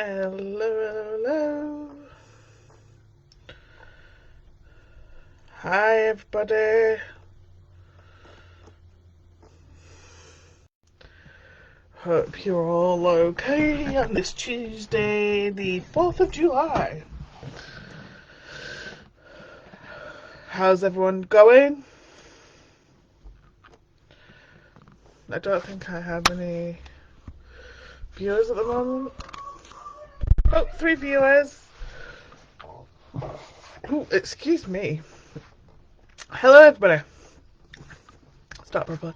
Hello, hello. Hi, everybody. Hope you're all okay on this Tuesday, the 4th of July. How's everyone going? I don't think I have any viewers at the moment. Oh, 3 viewers. Ooh, excuse me. Hello, everybody. Start properly.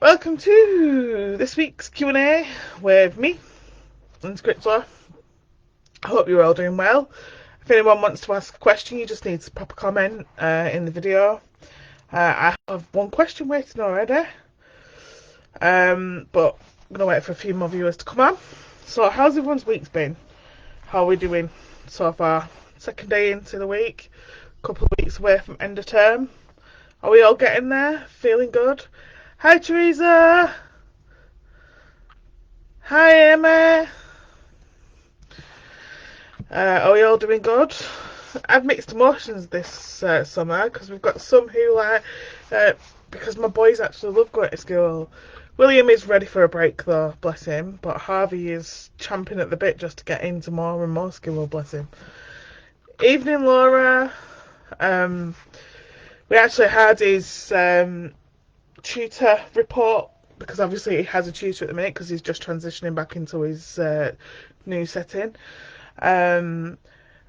Welcome to this week's Q&A with me, Lyndsay Critchlow. I hope you're all doing well. If anyone wants to ask a question, you just need to pop a comment in the video. I have one question waiting already, but I'm going to wait for a few more viewers to come on. So how's everyone's week been? How are we doing so far? Second day into the week, a couple of weeks away from end of term. Are we all getting there? Feeling good? Hi Teresa! Hi Emma! Are we all doing good? I've mixed emotions this summer because we've got some who like, because my boys actually love going to school. William is ready for a break though, bless him, but Harvey is champing at the bit just to get into more and more school, bless him. Evening, Laura. We actually had his tutor report because obviously he has a tutor at the minute because he's just transitioning back into his new setting.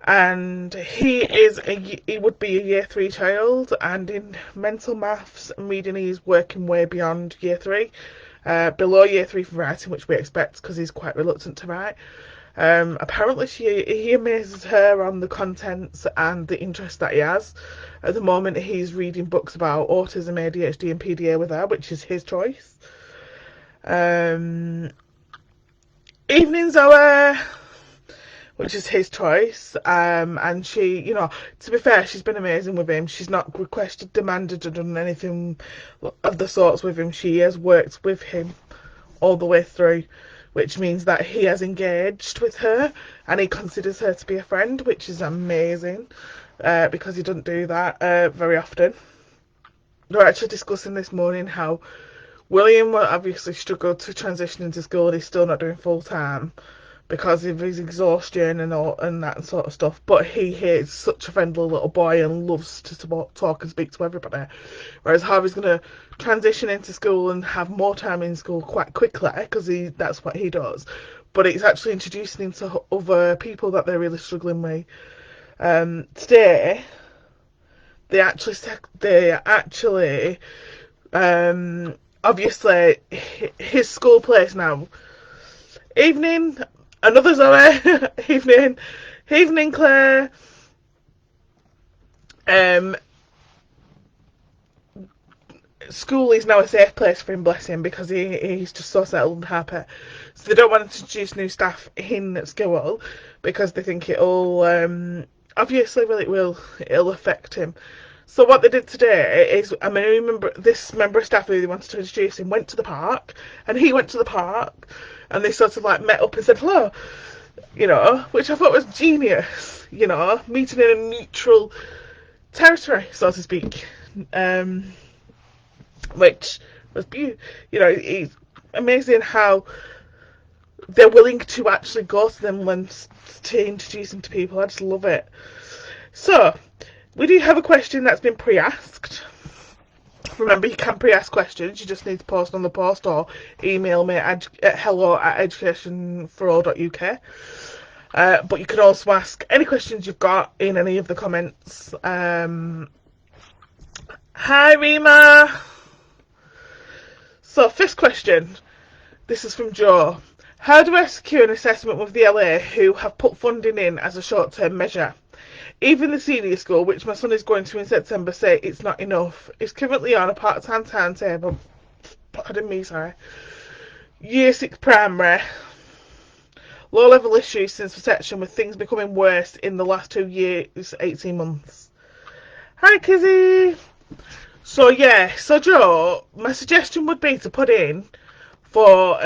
And he would be a year 3 child, and in mental maths and reading he's working way beyond year 3, below year 3 for writing, which we expect because he's quite reluctant to write. Apparently he amazes her on the contents and the interest that he has. At the moment he's reading books about autism, ADHD and PDA with her, which is his choice. Evening Zoe, which is his choice, and she, you know, to be fair, she's been amazing with him. She's not requested, demanded, or done anything of the sorts with him. She has worked with him all the way through, which means that he has engaged with her and he considers her to be a friend, which is amazing, because he doesn't do that very often. We're actually discussing this morning how William will obviously struggle to transition into school and he's still not doing full time because of his exhaustion and all and that sort of stuff, but he is such a friendly little boy and loves to talk and speak to everybody, whereas Harvey's going to transition into school and have more time in school quite quickly because that's what he does, but it's actually introducing him to other people that they're really struggling with. Today they actually obviously his school place now. Evening, another Zoe. evening, Claire. School is now a safe place for him, bless him, because he's just so settled and happy. So they don't want to introduce new staff in school because they think it'll obviously, well, it'll affect him. So what they did today is, I mean, I remember this member of staff who they wanted to introduce him went to the park, and he went to the park, and they sort of like met up and said hello, you know, which I thought was genius, you know, meeting in a neutral territory, so to speak, which was beautiful. You know, it's amazing how they're willing to actually go to them lengths to introduce them to people. I just love it. So, we do have a question that's been pre-asked. Remember, you can pre-ask questions. You just need to post on the post or email me at hello@educationforall.uk. But you can also ask any questions you've got in any of the comments. Hi, Rima. So, first question. This is from Joe. How do I secure an assessment with the LA who have put funding in as a short-term measure? Even the senior school, which my son is going to in September, say it's not enough. It's currently on a part-time timetable. Pardon me, sorry. Year 6 primary. Low-level issues since reception, with things becoming worse in the last 2 years, 18 months. Hi, Kizzy. So, yeah. So, Joe, my suggestion would be to put in for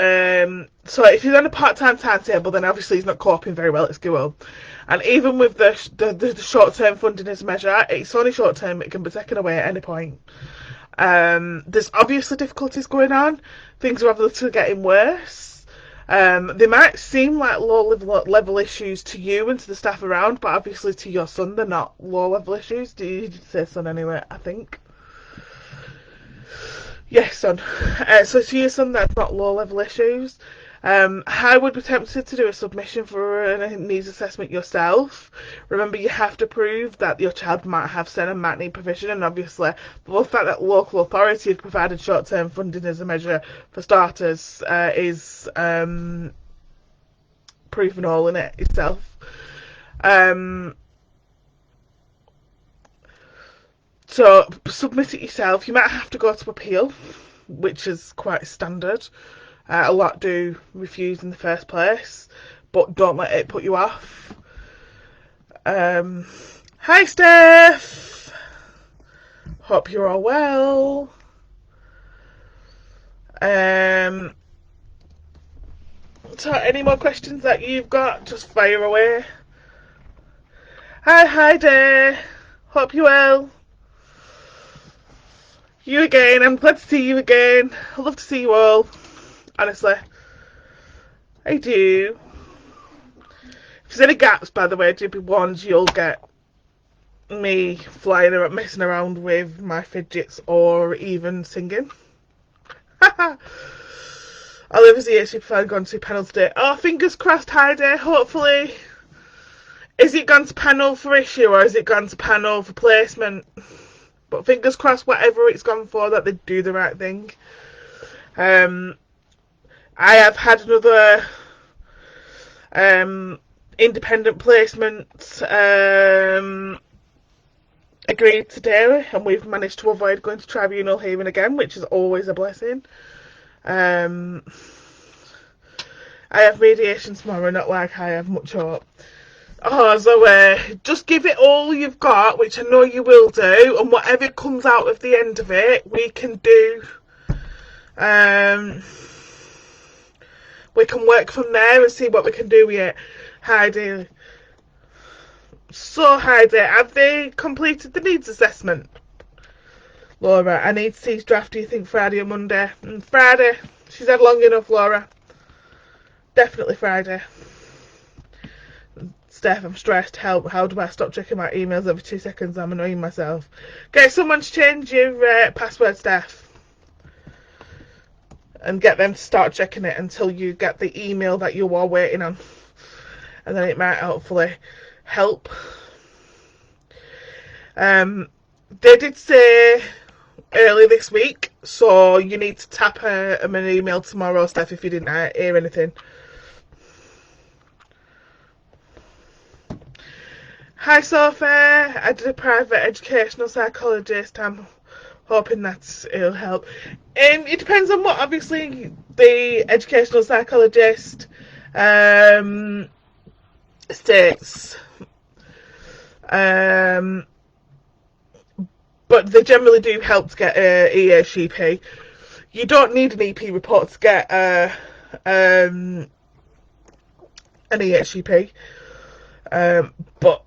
so if he's on a part-time timetable, then obviously he's not coping very well at school. And even with the short-term funding as a measure, it's only short-term, it can be taken away at any point. There's obviously difficulties going on. Things are obviously getting worse. They might seem like low level issues to you and to the staff around, but obviously to your son they're not low level issues. You say son anyway, I think. Yes, son. So to your son, that's not low level issues. I would be tempted to do a submission for a needs assessment yourself. Remember, you have to prove that your child might have SEN and might need provision, and obviously, the fact that local authority have provided short-term funding as a measure for starters is proof and all in it itself. So submit it yourself. You might have to go to appeal, which is quite standard. A lot do refuse in the first place, but don't let it put you off. Hi Steph! Hope you're all well. So any more questions that you've got, just fire away. Hi Heidi! Hope you're well. You again, I'm glad to see you again. I love to see you all. Honestly, I do. If there's any gaps, by the way, do be warned, you'll get me flying around, messing around with my fidgets or even singing. Oliver's EHCP file gone to panel today. Oh, fingers crossed, Heidi, hopefully. Is it gone to panel for issue or is it gone to panel for placement? But fingers crossed, whatever it's gone for, that they do the right thing. I have had another independent placement agreed today, and we've managed to avoid going to tribunal hearing again, which is always a blessing. I have mediation tomorrow, not like I have much hope. Oh, Zoe, just give it all you've got, which I know you will do, and whatever comes out of the end of it, we can do. We can work from there and see what we can do with it. Heidi. So, Heidi, have they completed the needs assessment? Laura, I need to see his draft. Do you think Friday or Monday? Friday. She's had long enough, Laura. Definitely Friday. Steph, I'm stressed. How do I stop checking my emails every 2 seconds? I'm annoying myself. Get someone to change your password, Steph. And get them to start checking it until you get the email that you are waiting on. And then it might hopefully help. They did say early this week, so you need to tap them an email tomorrow, Steph, if you didn't hear anything. Hi Sophie, I did a private educational psychologist. I'm hoping that it'll help. It depends on what, obviously, the educational psychologist states. But they generally do help to get an EHCP. You don't need an EP report to get an EHCP. But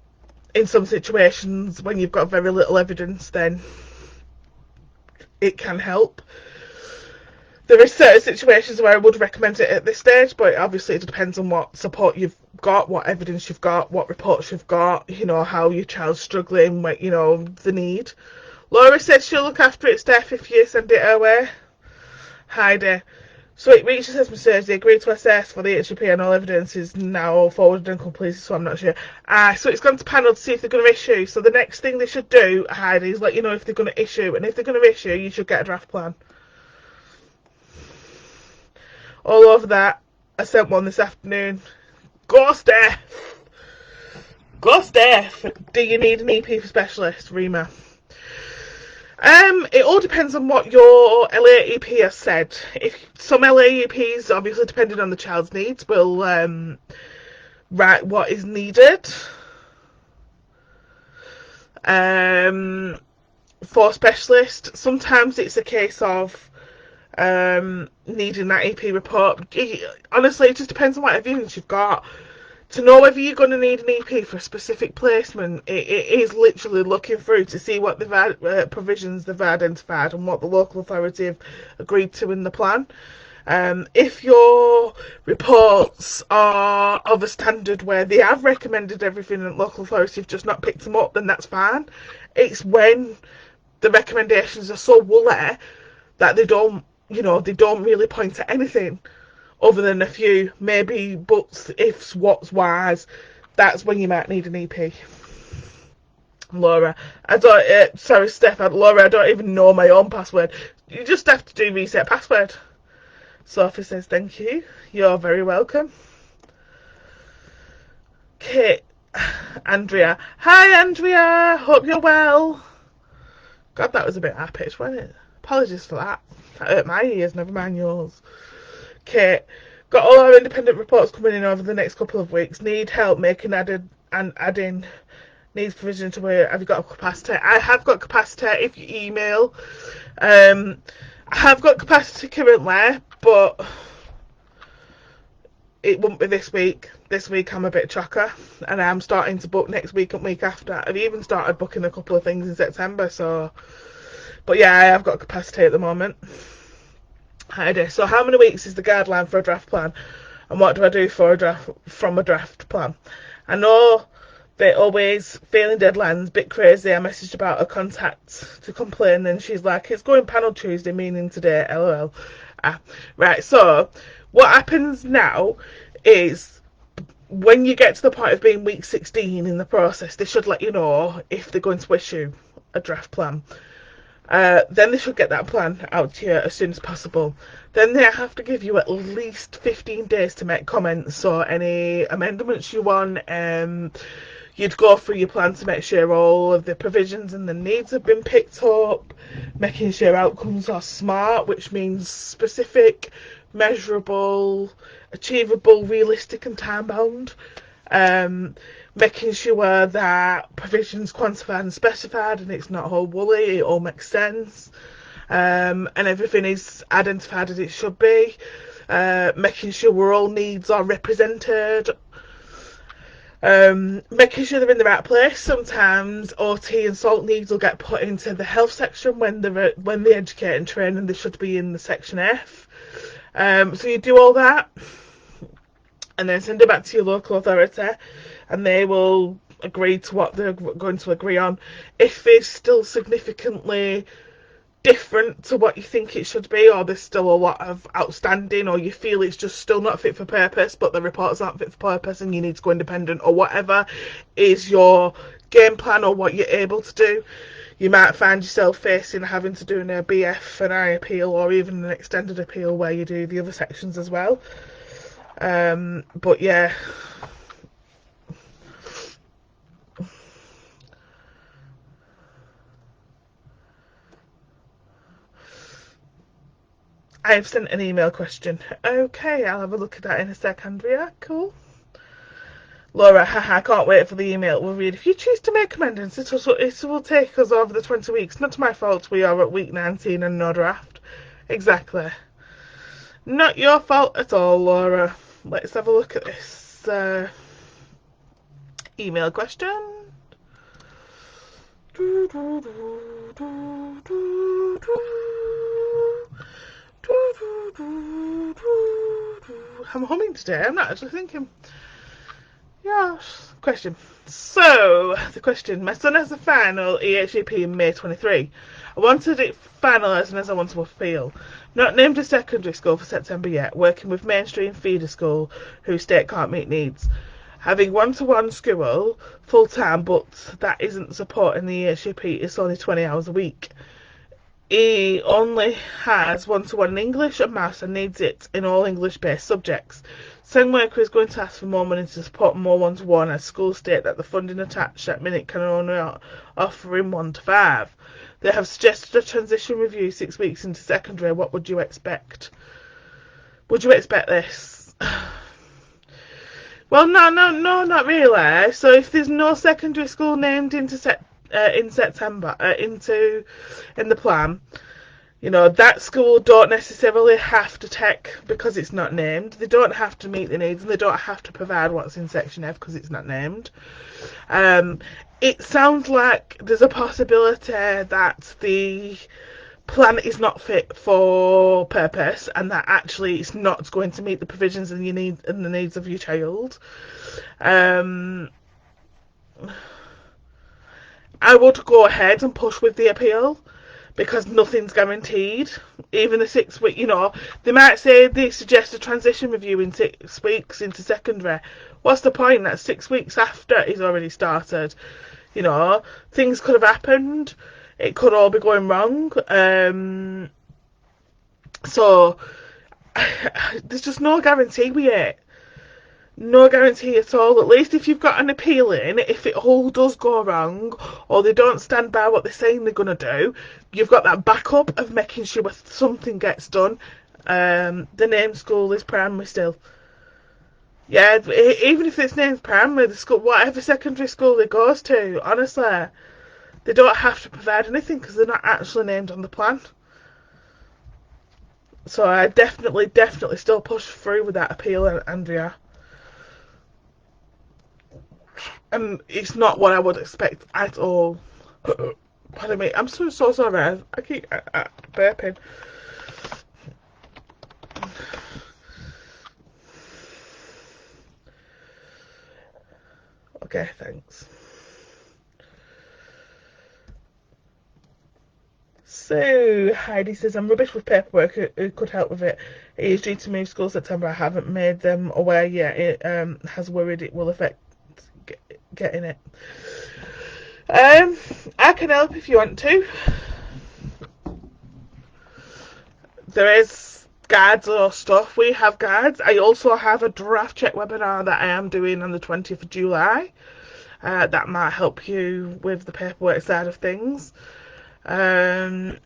in some situations, when you've got very little evidence, then it can help. There are certain situations where I would recommend it at this stage, but obviously it depends on what support you've got, what evidence you've got, what reports you've got, you know, how your child's struggling, what, you know, the need. Laura said she'll look after it, Steph, if you send it her way. Heidi. So it reached assessment stage. They agreed to assess for the HCP and all evidence is now forwarded and completed, so I'm not sure. So it's gone to panel to see if they're going to issue. So the next thing they should do, Heidi, is let you know if they're going to issue. And if they're going to issue, you should get a draft plan. All over that. I sent one this afternoon. Go Steph! Go Steph! Do you need an EP for specialist, Rima? It all depends on what your LAEP has said. If some LAEPs, obviously depending on the child's needs, will write what is needed for specialist. Sometimes it's a case of needing that EP report. Honestly, it just depends on what viewings you've got. To know whether you're going to need an EP for a specific placement, it is literally looking through to see what the provisions they've identified and what the local authority have agreed to in the plan. If your reports are of a standard where they have recommended everything and local authority have just not picked them up, then that's fine. It's when the recommendations are so woolly that they don't really point at anything other than a few maybe buts, ifs, whats, whys. That's when you might need an EP. Laura, sorry Steph, Laura, I don't even know my own password. You just have to do reset password. Sophie says thank you. You're very welcome. Kit, Andrea. Hi Andrea, hope you're well. God, that was a bit high-pitched, wasn't it? Apologies for that. That hurt my ears, never mind yours. Kate, got all our independent reports coming in over the next couple of weeks. Need help making adding needs provision to where have you got a capacity? I have got capacity if you email. I have got capacity currently, but it won't be this week. This week I'm a bit chocker, and I'm starting to book next week and week after. I've even started booking a couple of things in September, so. But yeah, I have got capacity at the moment. So how many weeks is the guideline for a draft plan, and what do I do for from a draft plan? I know they're always failing deadlines, bit crazy. I messaged about a contact to complain, and she's like, it's going panel Tuesday, meaning today, lol. Right, so what happens now is when you get to the point of being week 16 in the process, they should let you know if they're going to issue a draft plan. Then they should get that plan out to you as soon as possible. Then they have to give you at least 15 days to make comments. So any amendments you want, you'd go through your plan to make sure all of the provisions and the needs have been picked up, making sure outcomes are SMART, which means specific, measurable, achievable, realistic and time-bound. Making sure that provisions quantified and specified and it's not all woolly, it all makes sense, and everything is identified as it should be, making sure all needs are represented, making sure they're in the right place. Sometimes OT and SALT needs will get put into the health section when they educate and train, and they should be in the section F. So you do all that and then send it back to your local authority, and they will agree to what they're going to agree on. If it's still significantly different to what you think it should be, or there's still a lot of outstanding, or you feel it's just still not fit for purpose, but the reports aren't fit for purpose and you need to go independent, or whatever is your game plan or what you're able to do, you might find yourself having to do an BF, an I appeal, or even an extended appeal where you do the other sections as well. But yeah, I've sent an email question. Okay, I'll have a look at that in a sec, Andrea. Cool. Laura, haha, can't wait for the email we'll read. If you choose to make amendments, it will take us over the 20 weeks. Not my fault we are at week 19 and no draft. Exactly. Not your fault at all, Laura. Let's have a look at this email question. I'm humming today. I'm not actually thinking. Yes. Question. So, the question. My son has a final EHCP in May 23. I wanted it finalised and as I want to appeal. Not named a secondary school for September yet. Working with mainstream feeder school whose state can't meet needs. Having one-to-one school full-time, but that isn't supporting the EHCP. It's only 20 hours a week. He only has one-to-one in English and maths and needs it in all English-based subjects. SEND worker is going to ask for more money to support more one-to-one as schools state that the funding attached at minute can only offer him 1 to 5. They have suggested a transition review 6 weeks into secondary. What would you expect? Would you expect this? Well, no, not really. So if there's no secondary school named in September in the plan, You know, that school don't necessarily have to take, because it's not named, they don't have to meet the needs, and they don't have to provide what's in Section F because it's not named. It sounds like there's a possibility that the plan is not fit for purpose, and that actually it's not going to meet the provisions and the needs of your child. I would go ahead and push with the appeal, because nothing's guaranteed. Even the 6 week, you know, they might say they suggest a transition review in 6 weeks into secondary. What's the point? That's 6 weeks after he's already started. You know, things could have happened. It could all be going wrong. So there's just no guarantee with it. No guarantee at all. At least if you've got an appeal in, if it all does go wrong, or they don't stand by what they're saying they're going to do, you've got that backup of making sure something gets done. The name school is primary still. Yeah, even if it's named primary, the school, whatever secondary school it goes to, honestly, they don't have to provide anything because they're not actually named on the plan. So I definitely still push through with that appeal, Andrea. And it's not what I would expect at all. Pardon me, I'm so sorry. I keep burping. Okay, thanks. So, Heidi says, I'm rubbish with paperwork. Who could help with it? It is due to move school September. I haven't made them aware yet. It has worried it will affect getting it. I can help if you want to. There is guides or stuff. We have guides. I also have a draft check webinar that I am doing on the 20th of July. That might help you with the paperwork side of things. But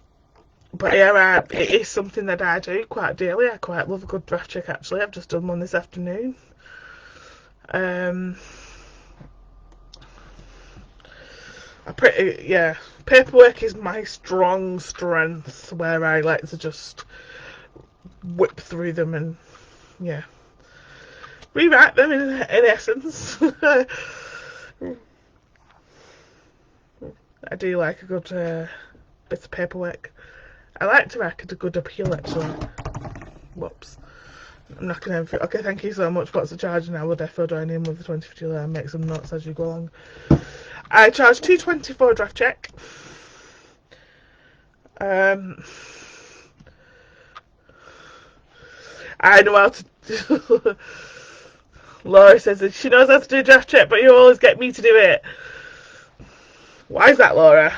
yeah, it is something that I do quite daily. I quite love a good draft check, actually. I've just done one this afternoon. Paperwork is my strength, where I like to just whip through them and rewrite them in essence. I do like a good bit of paperwork. I like to write a good appeal, actually. Whoops. I'm not going to... Okay, thank you so much. What's the charge now? We'll defo join in with the 20th of July and make some notes as you go along. I charge $2.20 for a draft check. I know how to... Laura says that she knows how to do a draft check, but you always get me to do it. Why is that, Laura?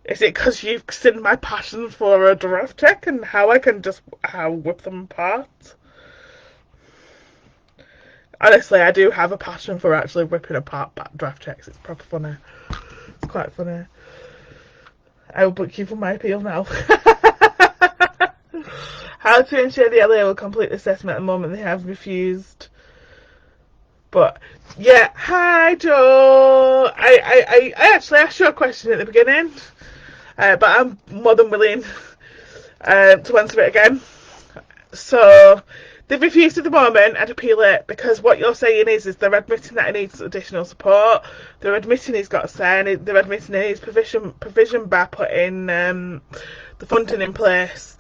Is it because you've seen my passion for a draft check and how I can just whip them apart? Honestly, I do have a passion for actually whipping apart draft checks. It's proper funny. It's quite funny. I will book you for my appeal now. How to ensure the LA will complete the assessment at the moment they have refused. But yeah, hi Joe. I actually asked you a question at the beginning, but I'm more than willing to answer it again. So they've refused at the moment. I'd appeal it because what you're saying is they're admitting that he needs additional support. They're admitting he's got a sign. They're admitting he needs provision by putting the funding in place.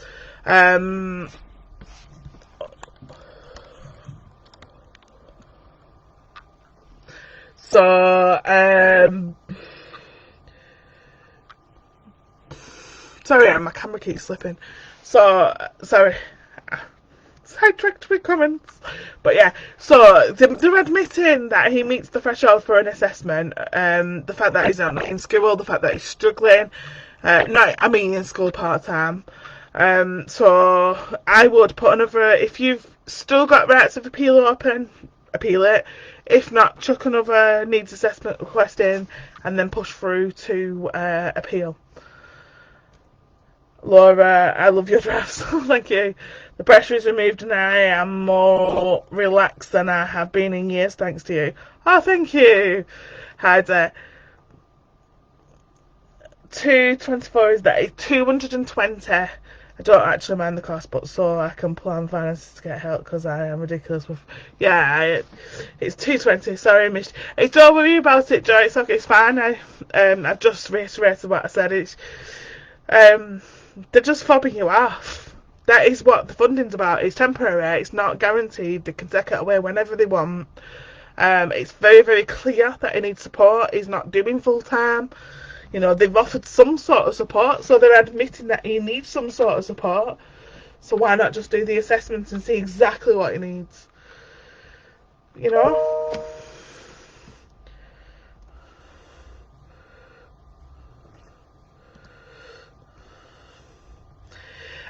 Sorry, my camera keeps slipping. So, sorry. Sidetracked with comments. But yeah, so they're admitting that he meets the threshold for an assessment. The fact that he's not in school, the fact that he's struggling. In school part-time. So I would put another, if you've still got rights of appeal open, appeal it. If not, chuck another needs assessment request in and then push through to appeal. Laura, I love your drafts. Thank you. The pressure is removed and I am more relaxed than I have been in years thanks to you. Oh, thank you, Heidi. 224 is that it's 220. I don't actually mind the cost, but so I can plan finances to get help because I am ridiculous with. Yeah, it's 220. Sorry, I missed. Hey, don't worry about it, Joy. It's okay. It's fine. I've just reiterated what I said. It's they're just fobbing you off. That is what the funding's about. It's temporary. It's not guaranteed. They can take it away whenever they want. It's very, very clear that he needs support. He's not doing full time. You know, they've offered some sort of support, so they're admitting that he needs some sort of support. So why not just do the assessments and see exactly what he needs? You know?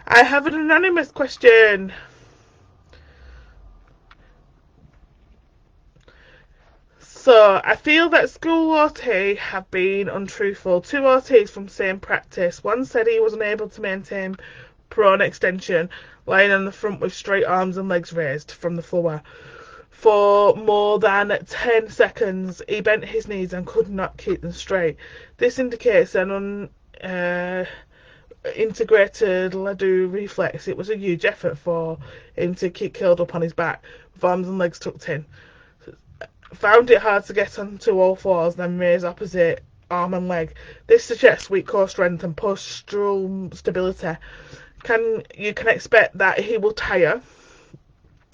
I have an anonymous question. So, I feel that school OT have been untruthful. 2 OTs from same practice. One said he was unable to maintain prone extension, lying on the front with straight arms and legs raised from the floor. For more than 10 seconds, he bent his knees and could not keep them straight. This indicates an integrated Ledoux reflex. It was a huge effort for him to keep curled up on his back, with arms and legs tucked in. Found it hard to get onto all fours, then raise opposite arm and leg. This suggests weak core strength and postural stability. You can expect that he will tire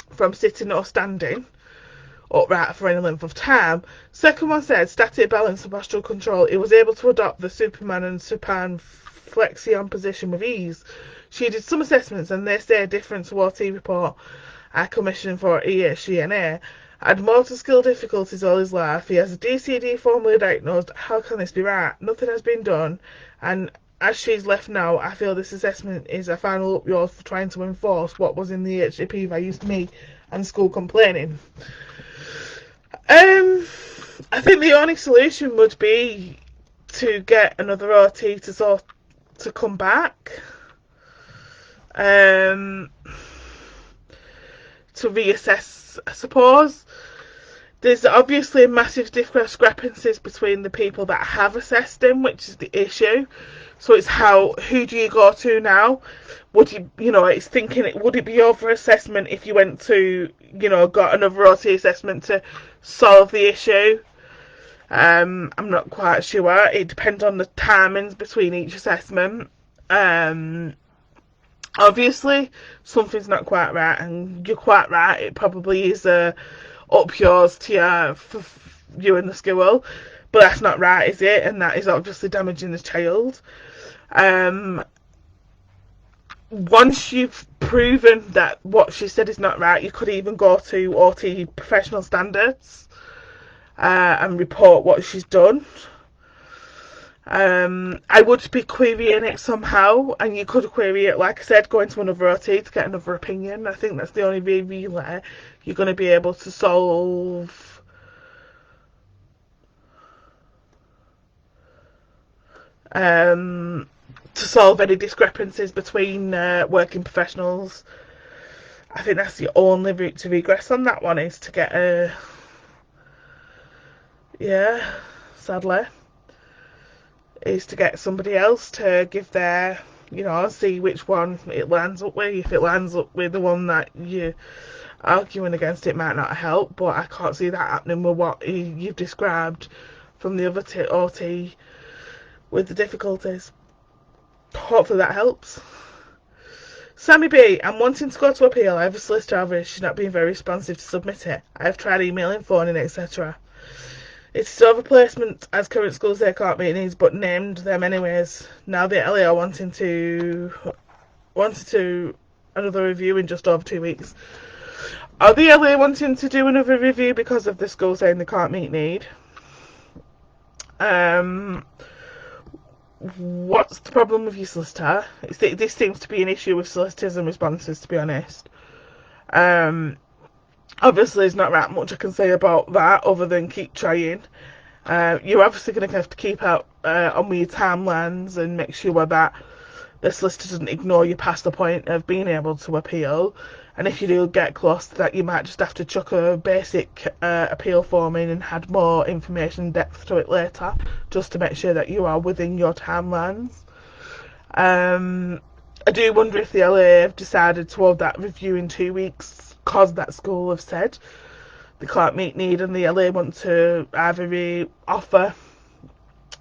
from sitting or standing upright for any length of time. Second one said static balance and postural control. He was able to adopt the Superman and supine flexion position with ease. She did some assessments and they say different to OT report I commissioned for EHCP. Had motor skill difficulties all his life. He has a DCD formally diagnosed. How can this be right? Nothing has been done. And as she's left now, I feel this assessment is a final up yours for trying to enforce what was in the EHCP by used to me and school complaining. I think the only solution would be to get another OT to come back. To reassess, I suppose. There's obviously massive discrepancies between the people that have assessed him, which is the issue. So it's who do you go to now? Would it's thinking, would it be over assessment if you went to, got another OT assessment to solve the issue? I'm not quite sure. It depends on the timings between each assessment. Obviously, something's not quite right, and you're quite right. It probably is up yours to you and the school, but that's not right, is it? And that is obviously damaging the child. Once you've proven that what she said is not right, you could even go to OT professional standards and report what she's done. I would be querying it somehow, and you could query it, like I said, going to another OT to get another opinion. I think that's the only way really you're going to be able to solve any discrepancies between working professionals. I think that's the only route to regress on that one, is to get sadly, is to get somebody else to give their, see which one it lands up with. If it lands up with the one that you're arguing against, it might not help, but I can't see that happening with what you've described from the other OT with the difficulties. Hopefully that helps. Sammy B, I'm wanting to go to appeal. I have a solicitor over. She's not being very responsive to submit it. I have tried emailing, phoning, etc. It's over placement as current schools they can't meet needs, but named them anyways. Now the LA are wanted to another review in just over 2 weeks. Are the LA wanting to do another review because of the school saying they can't meet need? What's the problem with your solicitor? This seems to be an issue with solicitors and responses, to be honest. Obviously, there's not that much I can say about that other than keep trying. You're obviously going to have to keep out on with your timelines and make sure that the solicitor doesn't ignore you past the point of being able to appeal. And if you do get close to that, you might just have to chuck a basic appeal form in and add more information in depth to it later, just to make sure that you are within your timelines. I do wonder if the LA have decided to hold that review in 2 weeks because that school have said they can't meet need, and the LA want to either offer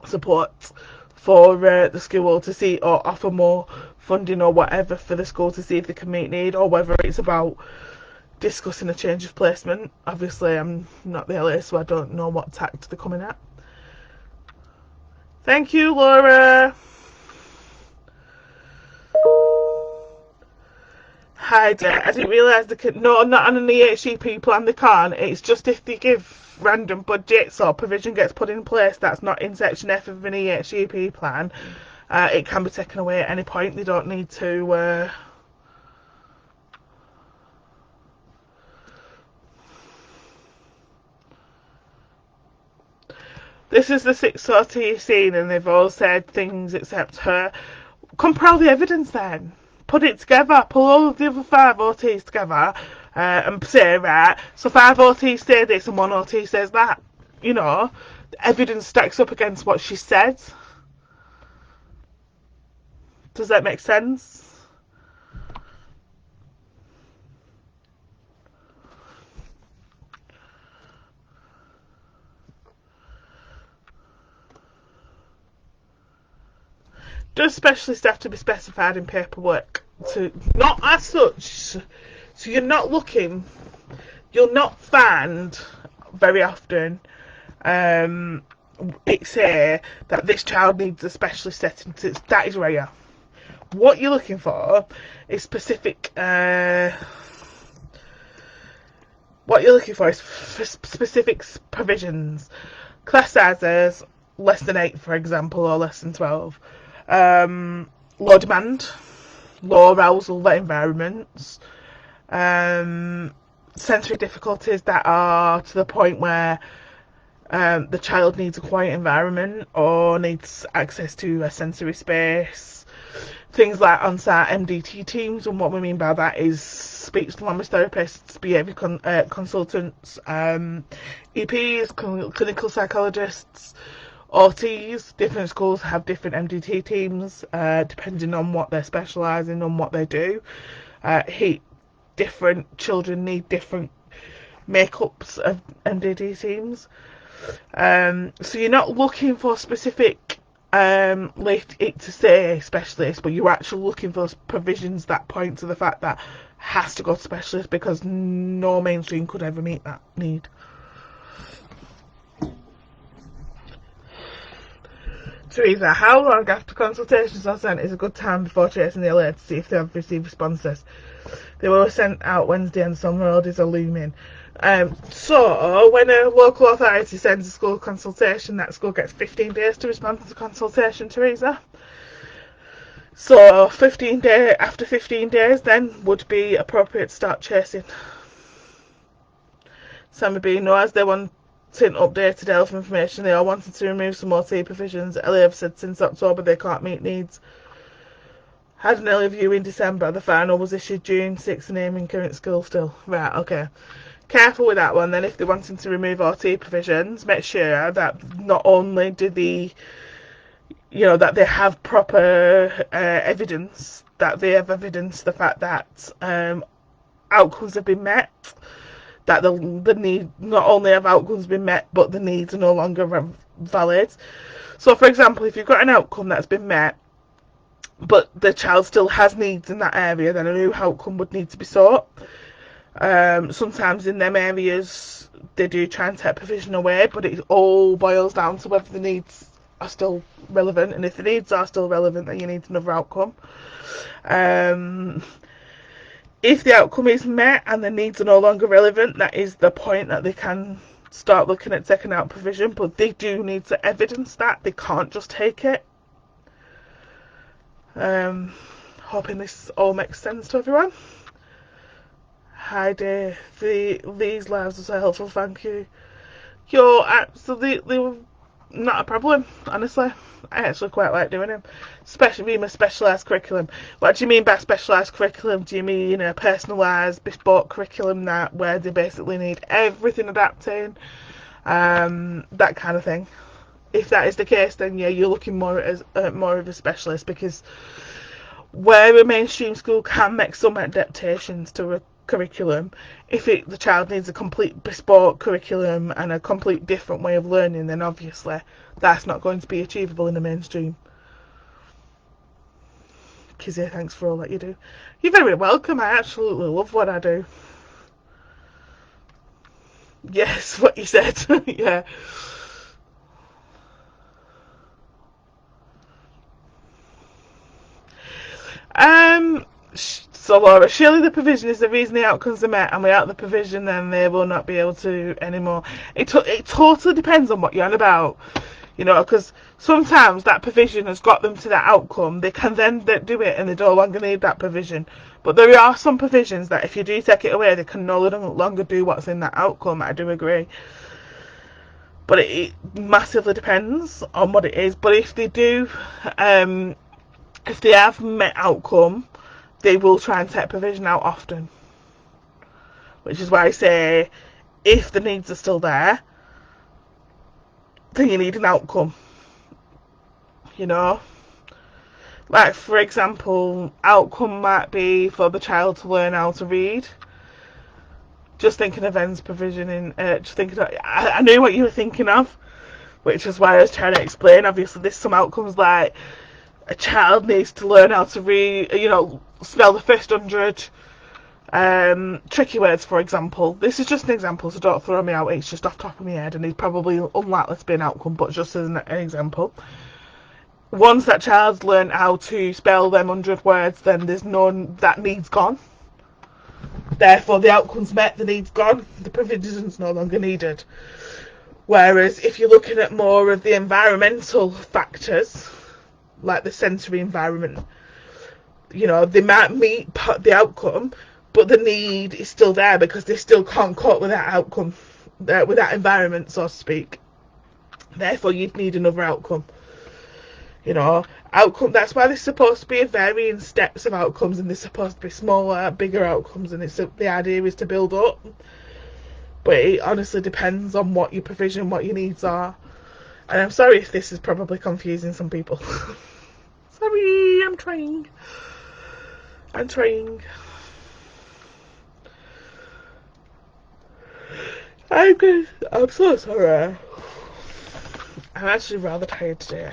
support for the school to see, or offer more funding or whatever for the school to see if they can meet need, or whether it's about discussing a change of placement. Obviously I'm not the LA, so I don't know what tact they're coming at. Thank you, Laura. Hi there. I didn't realise they could. No, not on an EHCP plan they can't. It's just if they give random budgets or provision gets put in place that's not in section F of an EHCP plan, it can be taken away at any point. They don't need to this is the 6 OT scene and they've all said things except her. Compile the evidence then. Put it together. Pull all of the other 5 OTs together and say, right, so 5 OTs say this and 1 OT says that. You know, the evidence stacks up against what she said. Does that make sense? Does specialist have to be specified in paperwork? To not as such. So you'll not find very often it say that this child needs a specialist setting. That is rare. What you're looking for is specific. What you're looking for is specific provisions. Class sizes less than 8, for example, or less than 12. Low demand, low arousal environments, sensory difficulties that are to the point where the child needs a quiet environment or needs access to a sensory space. Things like on-site MDT teams, and what we mean by that is speech and language therapists, behaviour consultants, EPs, clinical psychologists, OTs. Different schools have different MDT teams depending on what they're specialising on, what they do. Different children need different makeups of MDT teams. So you're not looking for specific it to say specialist, but you're actually looking for provisions that point to the fact that has to go to specialist, because no mainstream could ever meet that need. Teresa, how long after consultations are sent is a good time before chasing the LA to see if they have received responses? They were sent out Wednesday and some roadies are looming. So when a local authority sends a school consultation, that school gets 15 days to respond to the consultation, Teresa. So after 15 days then would be appropriate to start chasing. Sammy B knows they want updated health information. They are wanting to remove some OT provisions. LA have said since October they can't meet needs. Had an early review in December. The final was issued June 6th, naming current school still. Right, okay. Careful with that one then. If they're wanting to remove OT provisions, make sure that not only do that they have proper evidence, that they have evidence the fact that outcomes have been met, that the need not only have outcomes been met, but the needs are no longer valid. So, for example, if you've got an outcome that's been met, but the child still has needs in that area, then a new outcome would need to be sought. Sometimes in them areas they do try and take provision away, but it all boils down to whether the needs are still relevant, and if the needs are still relevant, then you need another outcome. If the outcome is met and the needs are no longer relevant, that is the point that they can start looking at taking out provision, but they do need to evidence that. They can't just take it. Hoping this all makes sense to everyone. Hi dear, these lives are so helpful, thank you. You're absolutely not a problem, honestly. I actually quite like doing them. Especially being a specialised curriculum. What do you mean by specialised curriculum? Do you mean a personalised, bespoke curriculum that where they basically need everything adapting? That kind of thing. If that is the case, then yeah, you're looking more as more of a specialist, because where a mainstream school can make some adaptations to a curriculum, if the child needs a complete bespoke curriculum and a complete different way of learning, then obviously that's not going to be achievable in the mainstream. Kizzy, thanks for all that you do. You're very welcome. I absolutely love what I do. Yes, what you said. Yeah. So Laura, surely the provision is the reason the outcomes are met, and without the provision then they will not be able to anymore. It totally depends on what you're on about, you know, because sometimes that provision has got them to that outcome, they can then do it and they no longer need that provision. But there are some provisions that if you do take it away, they can no longer do what's in that outcome. I do agree. But it massively depends on what it is. But if they do, if they have met outcome, they will try and take provision out often. Which is why I say, if the needs are still there, then you need an outcome. You know? Like, for example, outcome might be for the child to learn how to read. Just thinking of ends provision in, just thinking of, I knew what you were thinking of, which is why I was trying to explain. Obviously, there's some outcomes like a child needs to learn how to read, you know, spell the first 100 tricky words, for example. This is just an example, so don't throw me out. It's just off the top of my head, and it's probably unlikely to be an outcome, but just as an example. Once that child's learned how to spell them 100 words, then there's none, that need's gone. Therefore, the outcome's met, the need's gone, the provision's no longer needed. Whereas if you're looking at more of the environmental factors, like the sensory environment, you know, they might meet the outcome, but the need is still there because they still can't cope with that outcome, with that environment, so to speak. Therefore, you'd need another outcome. You know, outcome. That's why there's supposed to be varying steps of outcomes, and there's supposed to be smaller, bigger outcomes, and the idea is to build up. But it honestly depends on what your provision, what your needs are. And I'm sorry if this is probably confusing some people. Sorry, I'm trying. I'm so sorry. I'm actually rather tired today.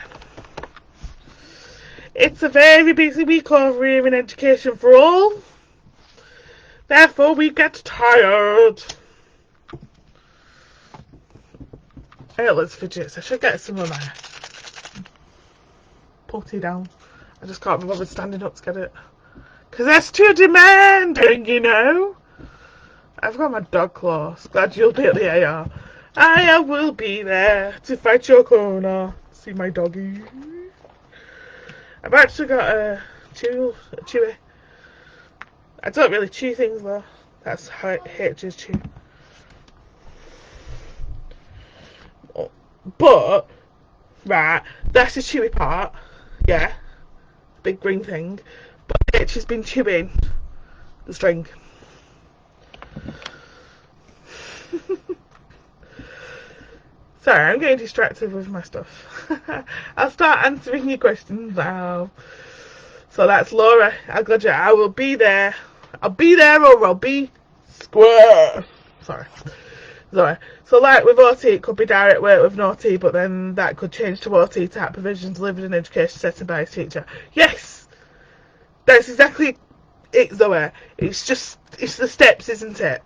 It's a very busy week over here in education for all. Therefore, we get tired. Hey, let's fidget. I should get some of my putty down. I just can't be bothered standing up to get it. Because that's too demanding, you know. I've got my dog claws. Glad you'll be at the AR. I will be there to fight your corner. See my doggy. I've actually got a chewy. I don't really chew things though. That's how H's chew. But, right, that's the chewy part. Yeah. Big green thing. But H has been chewing the string. Sorry, I'm getting distracted with my stuff. I'll start answering your questions now. So that's Laura. I got you. I will be there. I'll be there or I'll be square. Sorry. So like with OT, it could be direct work with no OT, but then that could change to OT type provisions delivered in education setting by a teacher. Yes! That's exactly it, Zoe. It's the steps, isn't it?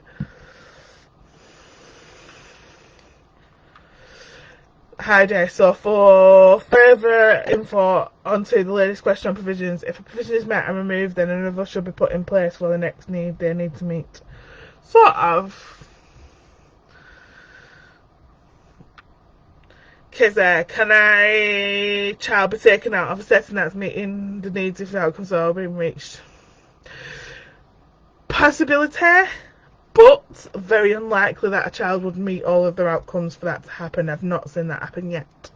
Hi there. So for further info onto the latest question on provisions, if a provision is met and removed, then another should be put in place for the next need they need to meet. Sort of. Because can a child be taken out of a setting that's meeting the needs if the outcomes are being reached? Possibility, but very unlikely that a child would meet all of their outcomes for that to happen. I've not seen that happen yet.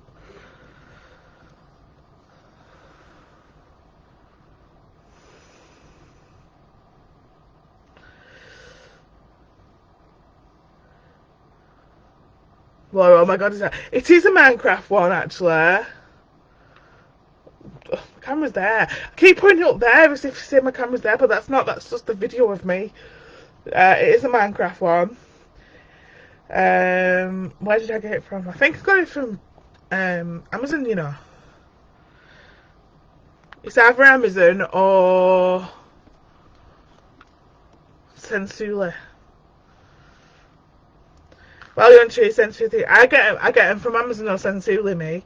Laura, oh my god, it is a Minecraft one actually. Oh, my camera's there. I keep pointing up there as if to say my camera's there, but that's not, that's just the video of me. It is a Minecraft one. Where did I get it from? I think I got it from Amazon, you know. It's either Amazon or Sensuli. Well, you're on true Sensuli. I get them from Amazon or Sensuli, me.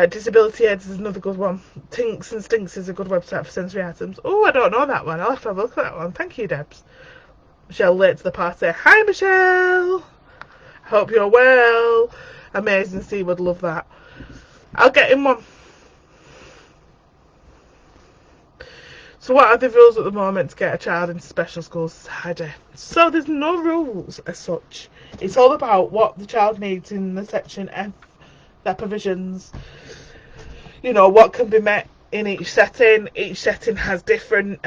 Disability Aids is another good one. Tinks and Stinks is a good website for sensory items. Oh, I don't know that one. I'll have to have a look at that one. Thank you, Debs. Michelle late to the party. Hi, Michelle. Hope you're well. Amazing. C would love that. I'll get in one. So what are the rules at the moment to get a child into special schools? Heidi? So there's no rules as such. It's all about what the child needs in the section F, their provisions. You know, what can be met in each setting. Each setting has different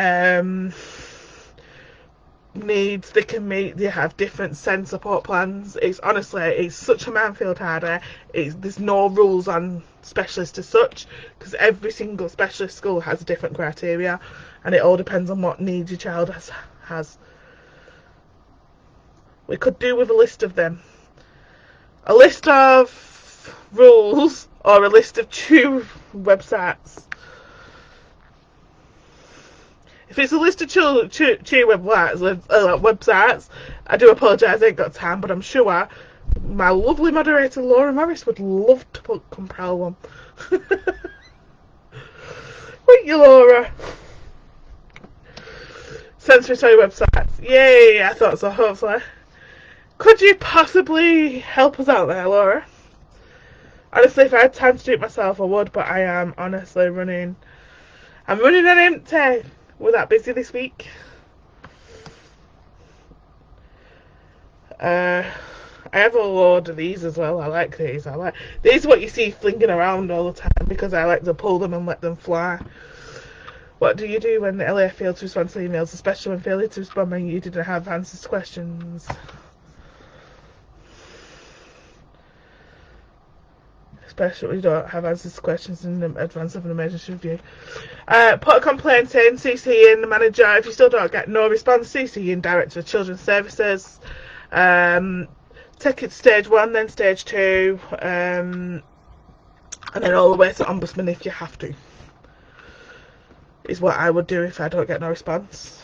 needs they can meet. They have different SEND support plans. It's honestly, it's such a minefield, Harder. There's no rules on specialists as such, because every single specialist school has a different criteria, and it all depends on what needs your child has. We could do with a list of them. A list of rules or a list of two websites. If it's a list of two websites, I do apologise, I ain't got time, but I'm sure my lovely moderator Laura Morris would love to compile one. Wait, you, Laura. Sensory toy websites. Yay, I thought so, hopefully. Could you possibly help us out there, Laura? Honestly, if I had time to do it myself, I would, but I am honestly running. I'm running on empty. We're that busy this week. I have a load of these as well. I like these. These are what you see flinging around all the time because I like to pull them and let them fly. What do you do when the LA failed to respond to emails, especially when failure to respond when you didn't have answers to questions? Especially when you don't have answers to questions in advance of an emergency review. Put a complaint in, CC in the manager. If you still don't get no response, CC in Director of Children's Services. Take it to stage 1, then stage 2, and then all the way to Ombudsman if you have to. Is what I would do if I don't get no response.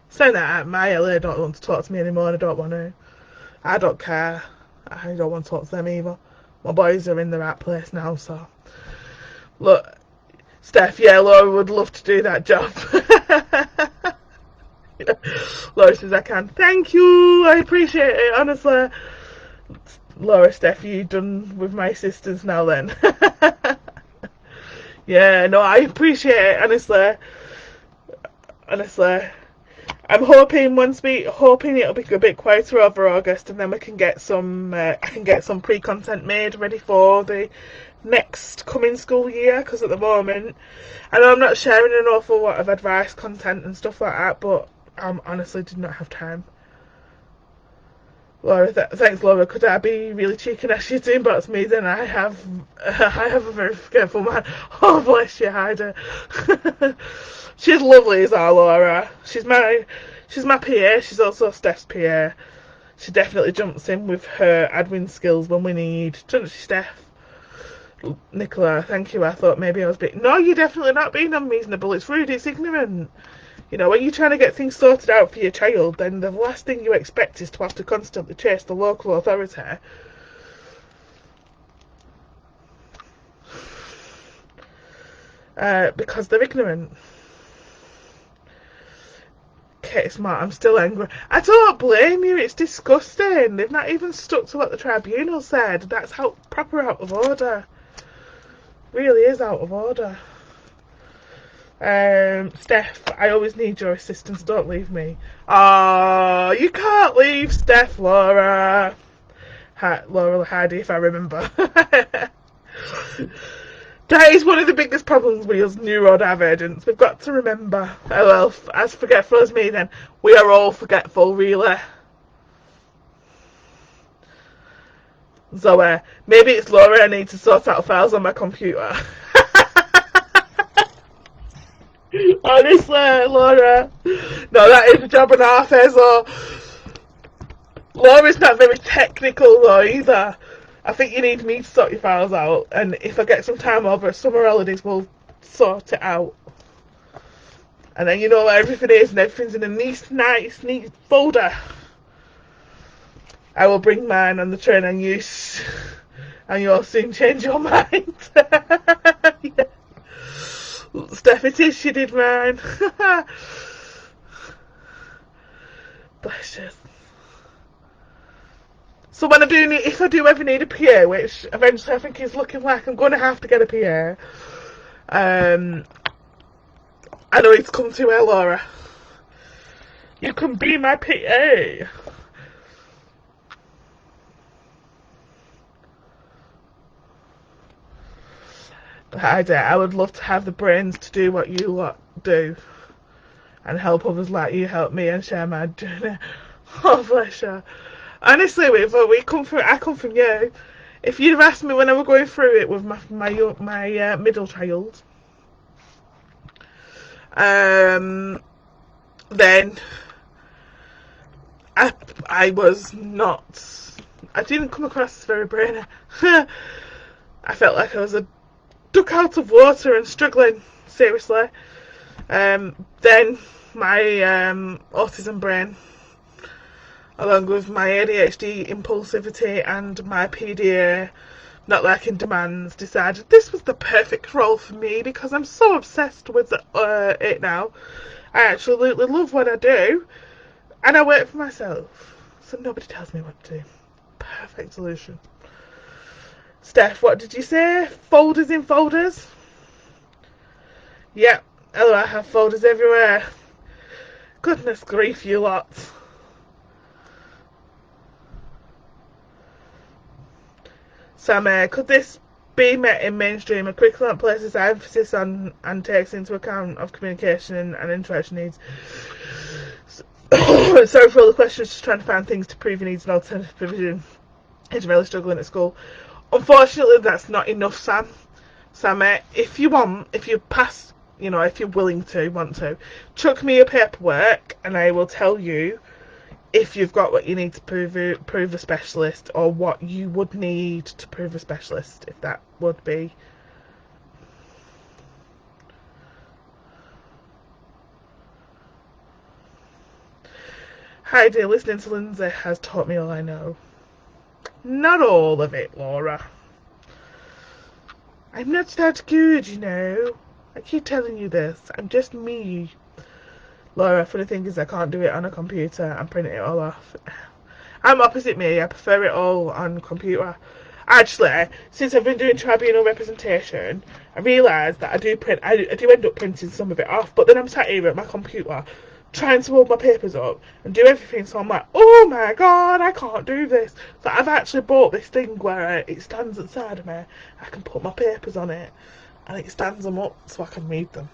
Saying that, my LA don't want to talk to me anymore and I don't want to. I don't care. I don't want to talk to them either. My boys are in the right place now, so. Look, Steph, yeah, Laura would love to do that job. Laura says I can. Thank you, I appreciate it, honestly. Laura, Steph, you done with my sisters now then? Yeah, no, I appreciate it, honestly. I'm hoping it'll be a bit quieter over August, and then we can get some I can get some pre-content made ready for the next coming school year, because at the moment I know I'm not sharing an awful lot of advice content and stuff like that, but I honestly did not have time. Laura, thanks Laura. Could I be really cheeky and ask you to inbox me? Then I have a very forgetful man. Oh bless you, Heidi. She's lovely as our Laura. She's my PA. She's also Steph's PA. She definitely jumps in with her admin skills when we need, doesn't she, Steph? Nicola, thank you. I thought maybe I was being... No, you're definitely not being unreasonable. It's rude. It's ignorant. You know, when you're trying to get things sorted out for your child, then the last thing you expect is to have to constantly chase the local authority. Because they're ignorant. Okay, Smart, I'm still angry. I don't blame you, it's disgusting. They've not even stuck to what the tribunal said. That's how proper out of order. Really is out of order. Steph, I always need your assistance, don't leave me. Oh, you can't leave Steph, Laura. Laura Heidi, if I remember. That is one of the biggest problems with us neurodivergents. We've got to remember. Oh well, as forgetful as me then. We are all forgetful, really. Zoe. Maybe it's Laura. I need to sort out files on my computer. Honestly, Laura. No, that is a job and a half, so Laura's not very technical though either. I think you need me to sort your files out, and if I get some time over summer holidays, we'll sort it out. And then you know where everything is, and everything's in a nice, neat folder. I will bring mine on the train and you'll soon change your mind. Yeah. Steph, it is, she did mine. Bless you. So when if I do ever need a PA, which eventually I think is looking like I'm going to have to get a PA, I know it's come to her, Laura. You can be my PA. I would love to have the brains to do what you lot do and help others like you help me and share my journey. Oh, bless you. Honestly, I come from you. If you'd have asked me when I was going through it with my middle child, then I was not. I didn't come across as very brainy. I felt like I was a duck out of water and struggling, seriously. Then my autism brain, along with my ADHD impulsivity and my PDA not liking demands, decided this was the perfect role for me because I'm so obsessed with it now. I absolutely love what I do, and I work for myself, so nobody tells me what to do. Perfect solution. Steph, what did you say? Folders in folders? Yep. Oh, I have folders everywhere. Goodness grief, you lot. Sam, could this be met in mainstream? A curriculum that places emphasis on and takes into account of communication and interaction needs. Sorry for all the questions, just trying to find things to prove your needs and alternative provision. He's really struggling at school. Unfortunately, that's not enough, Sam. Sam, if you want, if you pass, if you're willing to, want to, chuck me your paperwork and I will tell you if you've got what you need to prove a specialist, or what you would need to prove a specialist, if that would be. Hi dear, listening to Lyndsay has taught me all I know. Not all of it, Laura. I'm not that good, I keep telling you this. I'm just me. Laura, funny thing is I can't do it on a computer and print it all off. I'm opposite me. I prefer it all on computer. Actually, since I've been doing tribunal representation, I realised that I do end up printing some of it off, but then I'm sat here at my computer trying to hold my papers up and do everything, so I'm like, oh my god, I can't do this. So I've actually bought this thing where it stands at the side of me. I can put my papers on it and it stands them up so I can read them.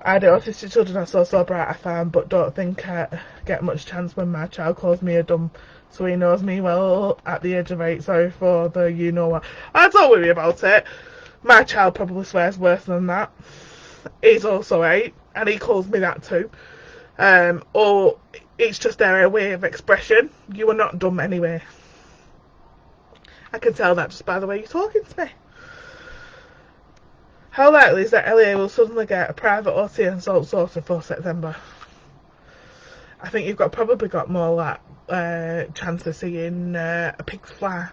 I do autistic children are so bright, I find, but don't think I get much chance when my child calls me a dumb, so he knows me well at the age of 8. Sorry for the you-know-what. I don't worry about it. My child probably swears worse than that. He's also 8, and he calls me that too. Or it's just their way of expression. You are not dumb anyway. I can tell that just by the way you're talking to me. How likely is that LA will suddenly get a private OT and salt sorted for September? I think you've probably got more like chance of seeing a pig fly.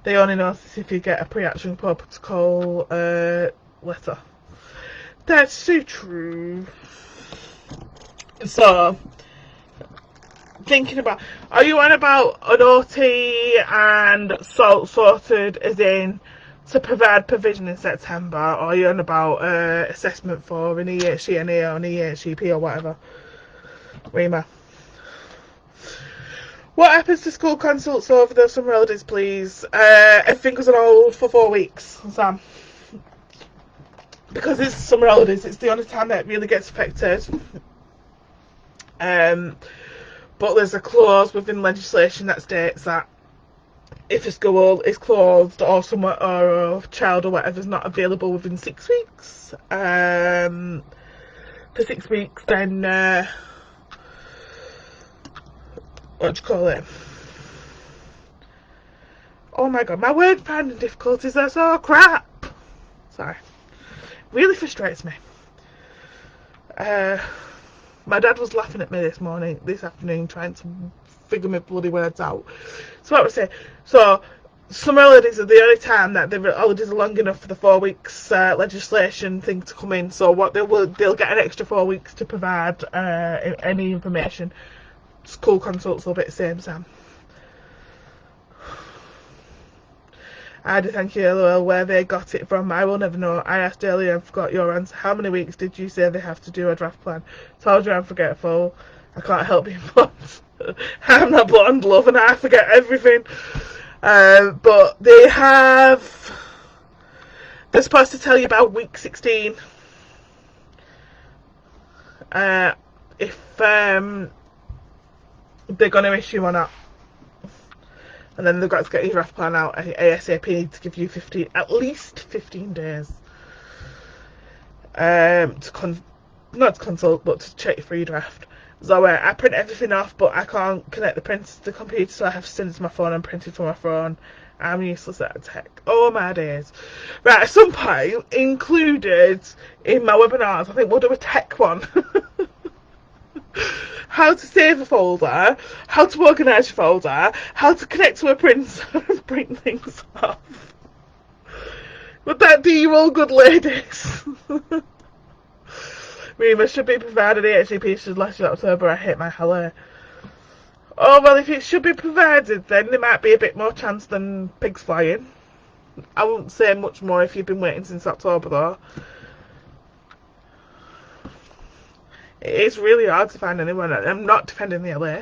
They only notice if you get a pre-action protocol letter. That's so true. So, thinking about, are you on about an OT and salt sorted as in to provide provision in September, or are you on about assessment for an EHCNA or an EHCP or whatever? Rima. What happens to school consults over the summer holidays, please? Everything goes on hold for 4 weeks, Sam. Because it's summer holidays, it's the only time that it really gets affected. But there's a clause within legislation that states that if a school is closed or someone or a child or whatever is not available within 6 weeks, for 6 weeks, then what do you call it? Oh my god, my word finding difficulties are so crap. Sorry, really frustrates me. My dad was laughing at me this afternoon, trying to figure my bloody words out. So what was I saying? So summer holidays are the only time that the holidays are long enough for the 4 weeks legislation thing to come in. So what they'll get an extra 4 weeks to provide any information. School consults will be the same, Sam. I do thank you, LOL. Where they got it from, I will never know. I asked earlier and forgot your answer. How many weeks did you say they have to do a draft plan? Told you I'm forgetful. I can't help being blonde. I'm not blonde, love, and I forget everything. But they're supposed to tell you about week 16. If they're going to issue or not. And then they've got to get your draft plan out ASAP to give you at least 15 days not to consult, but to check your free draft. So I print everything off, but I can't connect the printer to the computer, so I have to send it to my phone and print it from my phone. I'm useless at tech. Oh my days. Right, at some point, included in my webinars, I think we'll do a tech one. How to save a folder, how to organise your folder, how to connect to a printer and print things off. Would that do you all good, ladies? Rema should be provided EHCP should last in October. I hate my hair. Oh well, if it should be provided, then there might be a bit more chance than pigs flying. I won't say much more if you've been waiting since October though. It's really hard to find anyone. I'm not defending the LA.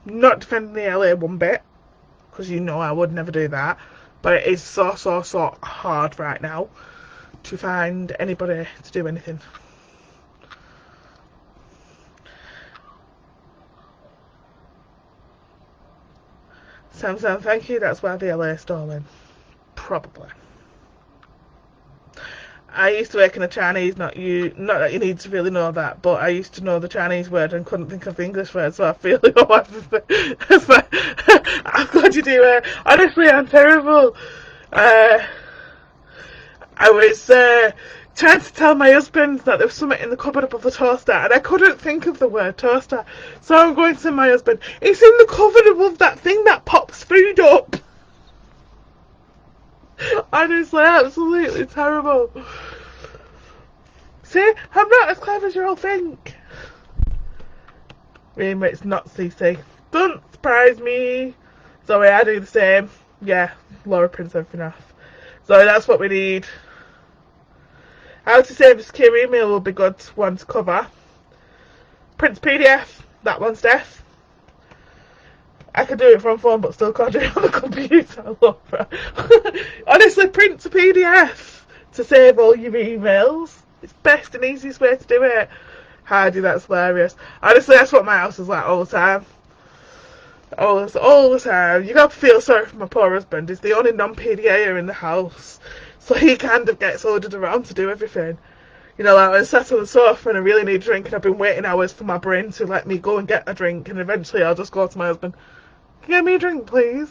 Not defending the LA one bit, because you know I would never do that. But it is so hard right now to find anybody to do anything. Sam, thank you. That's why the LA is stolen. Probably. I used to work in a Chinese, not that you need to really know that, but I used to know the Chinese word and couldn't think of the English word, so I feel I'm glad you do it. Honestly, I'm terrible. I was trying to tell my husband that there was something in the cupboard above the toaster, and I couldn't think of the word toaster, so I'm going to say to my husband, it's in the cupboard above that thing that pops food up. Honestly, absolutely terrible. See, I'm not as clever as you all think. Remember, it's not CC. Don't surprise me. Zoe, I do the same. Yeah, Laura prints everything off. Zoe, that's what we need. How to save a secure email will be good one to cover. Prints PDF. That one's deaf. I could do it from phone, but still can't do it on the computer. I love that. Honestly, print to PDF to save all your emails. It's best and easiest way to do it. Hardy, that's hilarious. Honestly, that's what my house is like all the time. All the time. You got to feel sorry for my poor husband. He's the only non-PDAer in the house, so he kind of gets ordered around to do everything. You know, like I sat on the sofa and I really need a drink, and I've been waiting hours for my brain to let me go and get a drink, and eventually I'll just go to my husband. Can you get me a drink, please?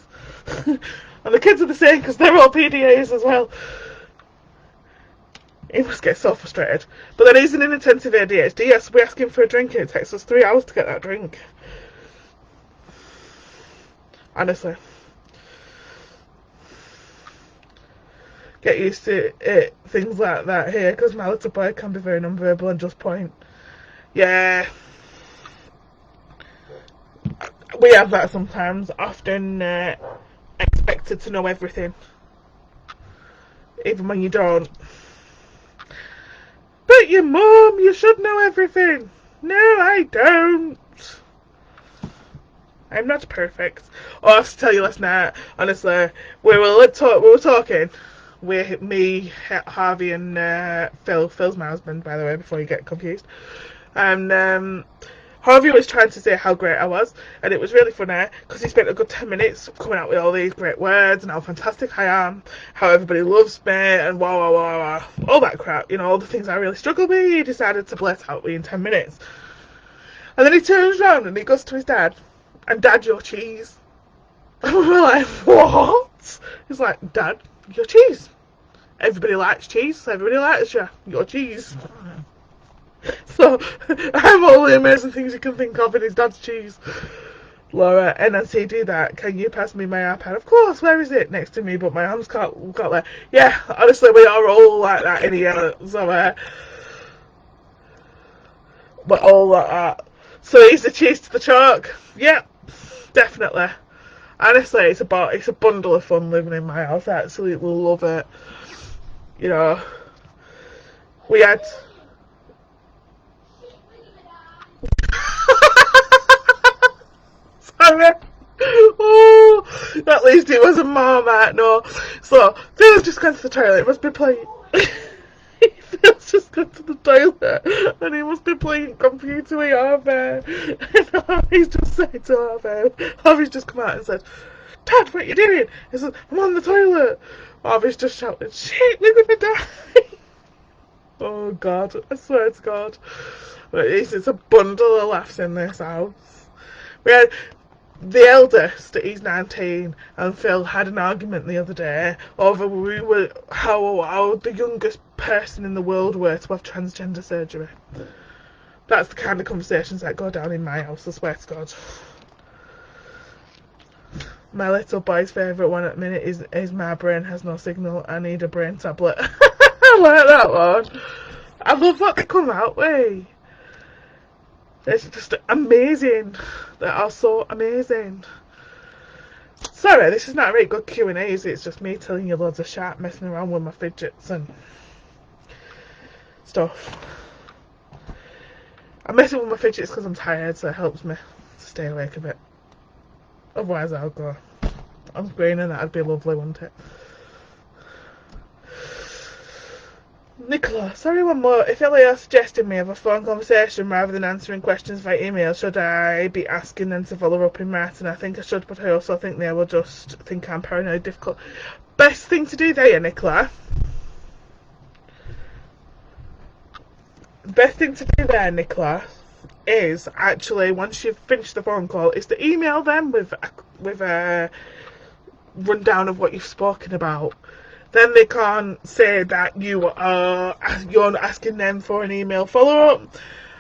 And the kids are the same because they're all PDAs as well. He must get so frustrated. But then he's an inattentive ADHD. Yes, we ask him for a drink and it takes us 3 hours to get that drink. Honestly. Get used to it, things like that here, because my little boy can be very non-verbal and just point. Yeah. We have that sometimes, often expected to know everything, even when you don't. But your mum, you should know everything. No, I don't. I'm not perfect. Oh, I have to tell you last night, honestly, we were talking with me, Harvey and Phil. Phil's my husband, by the way, before you get confused. And Harvey was trying to say how great I was, and it was really funny because he spent a good 10 minutes coming out with all these great words and how fantastic I am, how everybody loves me, and wow, wow, wow, wow, all that crap, you know, all the things I really struggle with. He decided to blurt out in 10 minutes. And then he turns around and he goes to his dad, and Dad, your cheese. And we're like, what? He's like, Dad, your cheese. Everybody likes cheese, so everybody likes you. Your cheese. So, I'm all the amazing things you can think of in his dad's cheese. Laura, NNC, do that. Can you pass me my iPad? Of course, where is it? Next to me, but my arms can't got there. Yeah, honestly, we are all like that in here. So, we're all like that. So, he's the cheese to the chalk. Yeah, definitely. Honestly, it's a bundle of fun living in my house. I absolutely love it. You know, we had... Sorry. Oh, at least it wasn't Marmite, no. So, Phil's just gone to the toilet. He must be playing... Phil's just gone to the toilet and he must be playing computer with Harvey. And Harvey's just said to Harvey's just come out and said, Dad, what are you doing? He said, I'm on the toilet. Harvey's just shouting, shit, we're gonna die. Oh God, I swear to God. But it's a bundle of laughs in this house. We had the eldest, he's 19, and Phil had an argument the other day over how the youngest person in the world were to have transgender surgery. That's the kind of conversations that go down in my house, I swear to God. My little boy's favourite one at the minute is my brain has no signal, I need a brain tablet. I like that one. I love what they come out with. It's just amazing. They are so amazing. Sorry, this is not a very good Q&A, is it? It's just me telling you loads of shit, messing around with my fidgets and stuff. I'm messing with my fidgets because I'm tired, so it helps me to stay awake a bit. Otherwise I'll go on screen and that'd be lovely, wouldn't it? Nicola, sorry, one more. If Elliot suggested me have a phone conversation rather than answering questions via email, should I be asking them to follow up in writing? I think I should, but I also think they will just think I'm paranoid difficult. Best thing to do there, Nicola. Best thing to do there, Nicola, is actually, once you've finished the phone call, is to email them with a rundown of what you've spoken about. Then they can't say that you're asking them for an email follow-up.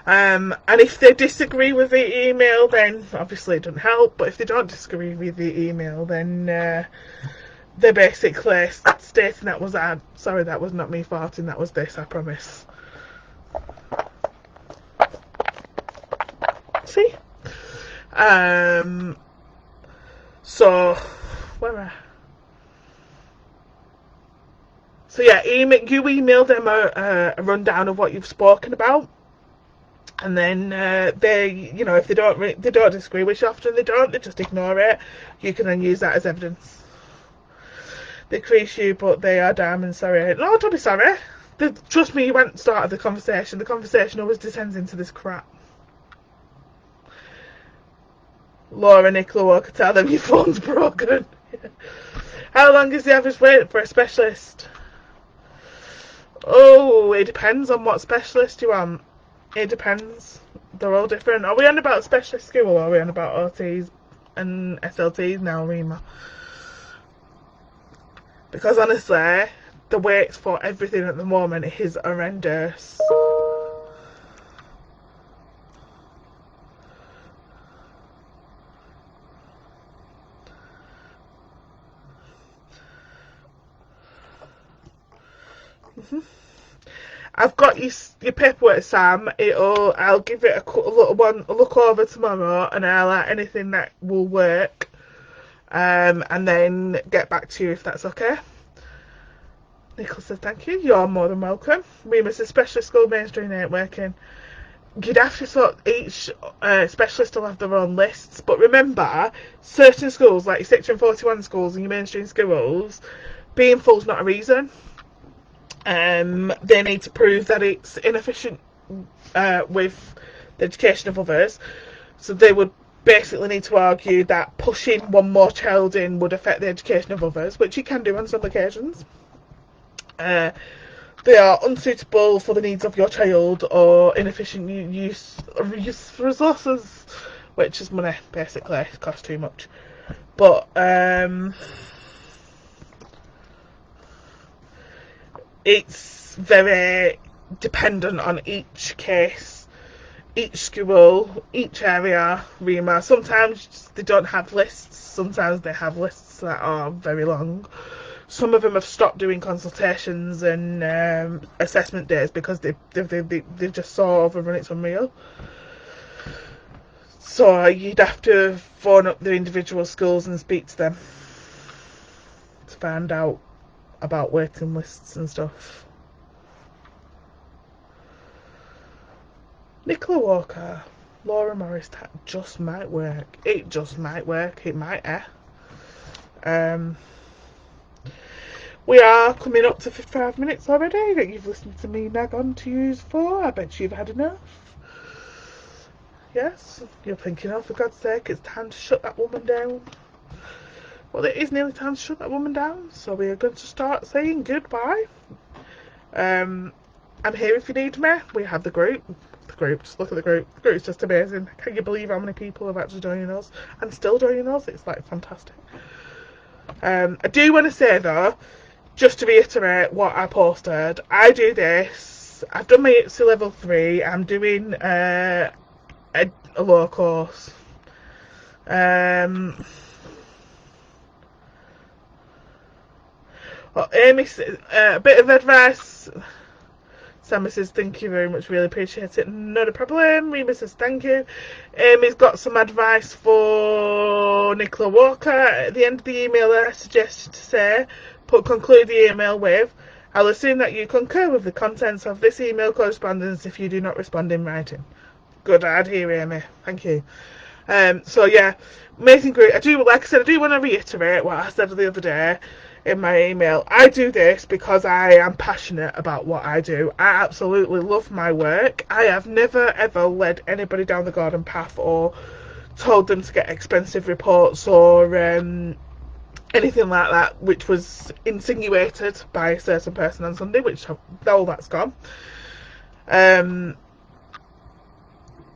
And if they disagree with the email, then obviously it doesn't help. But if they don't disagree with the email, then they're basically stating that was sorry, that was not me farting, that was this, I promise. See? So, where are So yeah, you email them a rundown of what you've spoken about, and then they, you know, if they don't disagree, which often they don't, they just ignore it. You can then use that as evidence. They crease you, but they are diamonds. Sorry, no, don't be sorry. Trust me, you went started the conversation. The conversation always descends into this crap. Laura, Nicola, I could tell them your phone's broken. How long is the average wait for a specialist? Oh, it depends on what specialist you want. It depends. They're all different. Are we on about specialist school or are we on about OTs and SLTs now, Rima? Because honestly, the waits for everything at the moment is horrendous. I've got your paperwork, Sam. I'll give it a look over tomorrow, and I'll add anything that will work, and then get back to you if that's okay. Nicola said, thank you. You're more than welcome. Remus says, specialist school mainstream ain't working. You'd have to sort each specialist will have their own lists, but remember, certain schools, like your Section 41 schools and your mainstream schools, being full's not a reason. They need to prove that it's inefficient with the education of others. So they would basically need to argue that pushing one more child in would affect the education of others, which you can do on some occasions. They are unsuitable for the needs of your child, or inefficient use of resources, which is money, basically. It costs too much. But it's very dependent on each case, each school, each area, REMA. Sometimes they don't have lists, sometimes they have lists that are very long. Some of them have stopped doing consultations and assessment days because they just so overrun, it's unreal. So you'd have to phone up the individual schools and speak to them to find out about waiting lists and stuff. Nicola Walker, Laura Morris, that just might work. It just might work. It might, We are coming up to 55 minutes already that you've listened to me nag on to use for. I bet you've had enough. Yes, you're thinking, oh, for God's sake, it's time to shut that woman down. Well, it is nearly time to shut that woman down, so we are going to start saying goodbye. I'm here if you need me. We have the group. Just look at the group. The group's just amazing. Can you believe how many people have actually joined us and still joining us? It's like fantastic. I do want to say though, just to reiterate what I posted, I do this. I've done my EHCP level 3. I'm doing a law course. Well, Amy, a bit of advice. Sammy says, thank you very much, really appreciate it. Not a problem. Rima says, thank you. Amy's got some advice for Nicola Walker. At the end of the email, I suggested to say, conclude the email with, I'll assume that you concur with the contents of this email correspondence if you do not respond in writing. Good, I'd hear Amy. Thank you. So yeah, amazing group. I do, like I said, I do want to reiterate what I said the other day in my email. I do this because I am passionate about what I do. I absolutely love my work. I have never ever led anybody down the garden path or told them to get expensive reports or anything like that, which was insinuated by a certain person on Sunday, which all that's gone.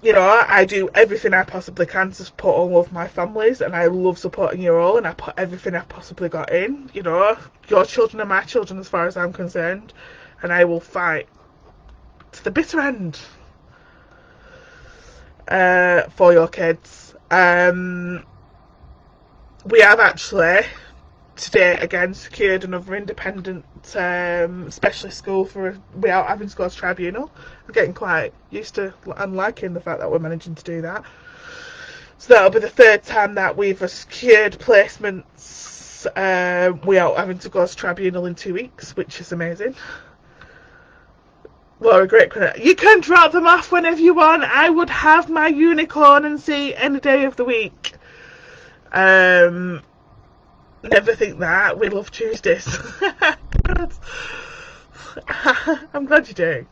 You know, I do everything I possibly can to support all of my families, and I love supporting you all, and I put everything I possibly got in. You know, your children are my children as far as I'm concerned, and I will fight to the bitter end for your kids. We have actually today again secured another independent specialist school without having to go to tribunal. I'm getting quite used to and liking the fact that we're managing to do that. So that'll be the third time that we've secured placements without having to go to tribunal in 2 weeks, which is amazing. Laura, great credit. You can drop them off whenever you want. I would have my unicorn and see any day of the week. Never think that. We love Tuesdays. I'm glad you do.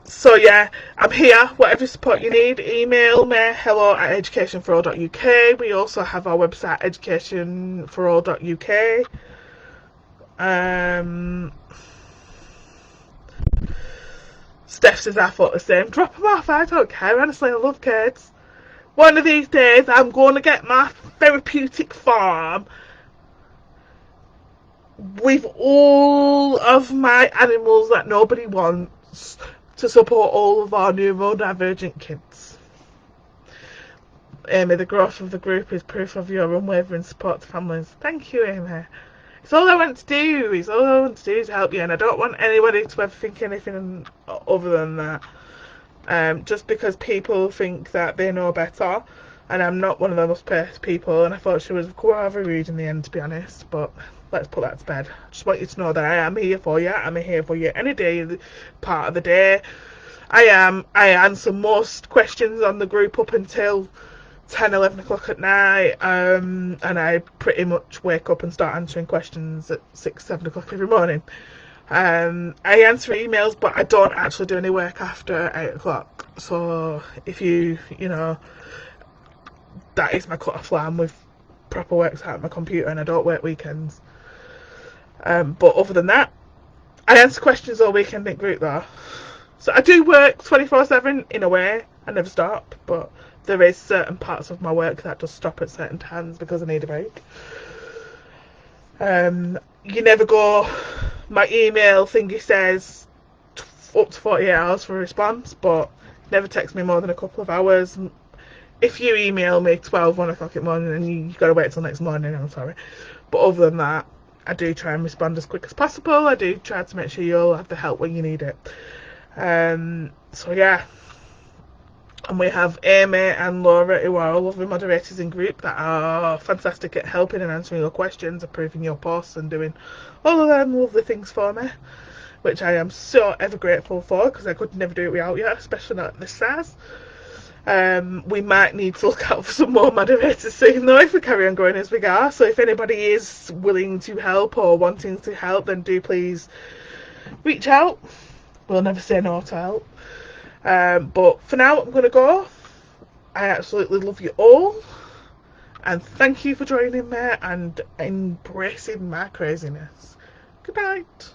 So yeah, I'm here. Whatever support you need, email me hello@educationforall.uk. We also have our website educationforall.uk. Steph says I thought the same. Drop them off. I don't care. Honestly, I love kids. One of these days, I'm going to get my therapeutic farm with all of my animals that nobody wants to support all of our neurodivergent kids. Amy, the growth of the group is proof of your unwavering support to families. Thank you, Amy. It's all I want to do. It's all I want to do is help you, and I don't want anybody to ever think anything other than that. Just because people think that they know better, and I'm not one of those people, and I thought she was rather rude in the end, to be honest, but let's put that to bed. I just want you to know that I am here for you. I'm here for you any day, part of the day. I answer most questions on the group up until 10-11 o'clock at night, and I pretty much wake up and start answering questions at 6-7 o'clock every morning. I answer emails, but I don't actually do any work after 8 o'clock. So if you know, that is my cut-off line with proper works out on my computer, and I don't work weekends. But other than that, I answer questions all weekend in group though. So I do work 24/7 in a way. I never stop, but there is certain parts of my work that does stop at certain times because I need a break. You never go. My email thingy says up to 48 hours for a response, but never text me more than a couple of hours. If you email me 1 o'clock in the morning, then you got to wait till next morning, I'm sorry. But other than that, I do try and respond as quick as possible. I do try to make sure you'll have the help when you need it. So yeah. And we have Amy and Laura, who are all lovely moderators in group that are fantastic at helping and answering your questions, approving your posts, and doing all of them lovely things for me, which I am so ever grateful for, because I could never do it without you, especially not at this size. We might need to look out for some more moderators soon though, if we carry on going as we are. So if anybody is willing to help or wanting to help, then do please reach out. We'll never say no to help. But for now, I'm going to go. I absolutely love you all, and thank you for joining me and embracing my craziness. Good night.